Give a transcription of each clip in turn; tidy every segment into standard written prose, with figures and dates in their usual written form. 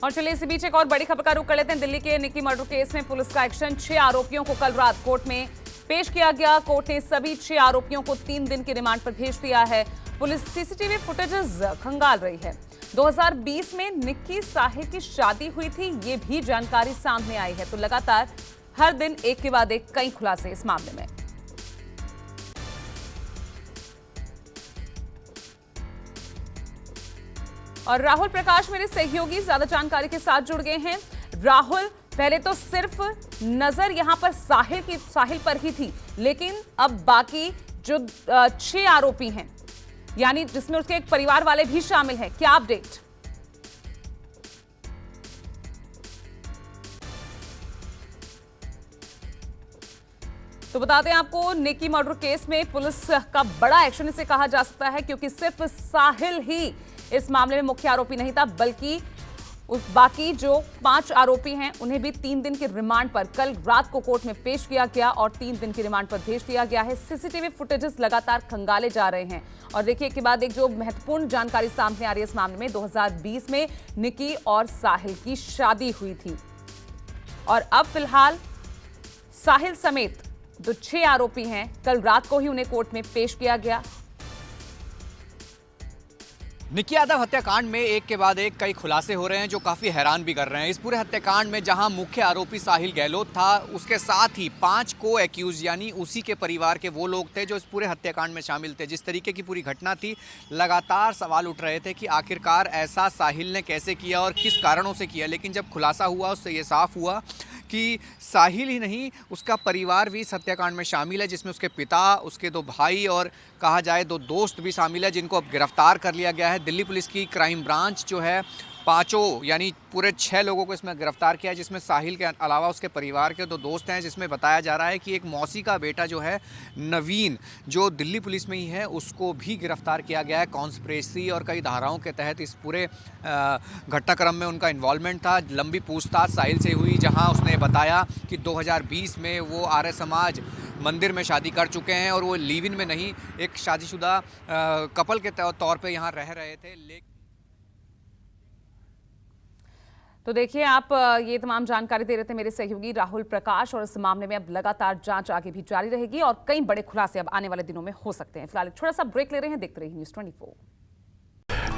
और चलिए इसी बीच एक और बड़ी खबर का रुख कर लेते हैं। दिल्ली के निक्की मर्डर केस में पुलिस का एक्शन। 6 आरोपियों को कल रात कोर्ट में पेश किया गया। कोर्ट ने सभी 6 आरोपियों को 3 दिन की रिमांड पर भेज दिया है। पुलिस सीसीटीवी फुटेजेस खंगाल रही है। 2020 में निक्की साहिल की शादी हुई थी, ये भी जानकारी सामने आई है। तो लगातार हर दिन एक के बाद एक कई खुलासे इस मामले में। और राहुल प्रकाश मेरे सहयोगी ज्यादा जानकारी के साथ जुड़ गए हैं। राहुल, पहले तो सिर्फ नजर यहां पर साहिल पर ही थी, लेकिन अब बाकी जो 6 आरोपी हैं, यानी जिसमें उसके एक परिवार वाले भी शामिल हैं, क्या अपडेट? तो बता दें आपको, निक्की मर्डर केस में पुलिस का बड़ा एक्शन इसे कहा जा सकता है, क्योंकि सिर्फ साहिल ही इस मामले में मुख्य आरोपी नहीं था, बल्कि बाकी जो 5 आरोपी हैं उन्हें भी 3 दिन की रिमांड पर कल रात को कोर्ट में पेश किया गया और 3 दिन की रिमांड पर भेज दिया गया है। सीसीटीवी फुटेजेस लगातार खंगाले जा रहे हैं और देखिए के बाद एक जो महत्वपूर्ण जानकारी सामने आ रही है इस मामले में। 2020 में निक्की और साहिल की शादी हुई थी और अब फिलहाल साहिल समेत जो 6 आरोपी हैं, कल रात को ही उन्हें कोर्ट में पेश किया गया। निक्की यादव हत्याकांड में एक के बाद एक कई खुलासे हो रहे हैं जो काफ़ी हैरान भी कर रहे हैं। इस पूरे हत्याकांड में जहां मुख्य आरोपी साहिल गहलोत था, उसके साथ ही 5 को एक्यूज यानी उसी के परिवार के वो लोग थे जो इस पूरे हत्याकांड में शामिल थे। जिस तरीके की पूरी घटना थी, लगातार सवाल उठ रहे थे कि आखिरकार ऐसा साहिल ने कैसे किया और किस कारणों से किया। लेकिन जब खुलासा हुआ उससे ये साफ हुआ कि साहिल ही नहीं, उसका परिवार भी इस हत्याकांड में शामिल है, जिसमें उसके पिता, उसके 2 भाई और कहा जाए 2 दोस्त भी शामिल है, जिनको अब गिरफ्तार कर लिया गया है। दिल्ली पुलिस की क्राइम ब्रांच जो है 5 यानी पूरे 6 लोगों को इसमें गिरफ्तार किया है, जिसमें साहिल के अलावा उसके परिवार के 2 दोस्त हैं। जिसमें बताया जा रहा है कि एक मौसी का बेटा जो है नवीन, जो दिल्ली पुलिस में ही है, उसको भी गिरफ्तार किया गया है कॉन्स्पिरेसी और कई धाराओं के तहत। इस पूरे घटनाक्रम में उनका इन्वॉल्वमेंट था। लंबी पूछताछ साहिल से हुई, जहां उसने बताया कि 2020 में वो आर्य समाज मंदिर में शादी कर चुके हैं और वो लिव इन में नहीं, एक शादीशुदा कपल के तौर पे यहाँ रह रहे थे। तो देखिए, आप ये तमाम जानकारी दे रहे थे मेरे सहयोगी राहुल प्रकाश, और इस मामले में अब लगातार जांच आगे भी जारी रहेगी और कई बड़े खुलासे अब आने वाले दिनों में हो सकते हैं। फिलहाल छोटा सा ब्रेक ले रहे हैं, देखते रहिए न्यूज़ 24।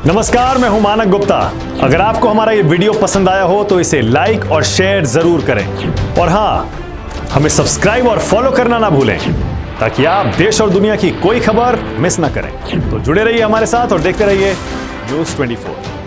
नमस्कार, मैं हूं मानक गुप्ता। अगर आपको हमारा ये वीडियो पसंद आया हो तो इसे लाइक और शेयर जरूर करें, और हाँ, हमें सब्सक्राइब और फॉलो करना ना भूलें, ताकि आप देश और दुनिया की कोई खबर मिस ना करें। तो जुड़े रहिए हमारे साथ और देखते रहिए न्यूज़ 24।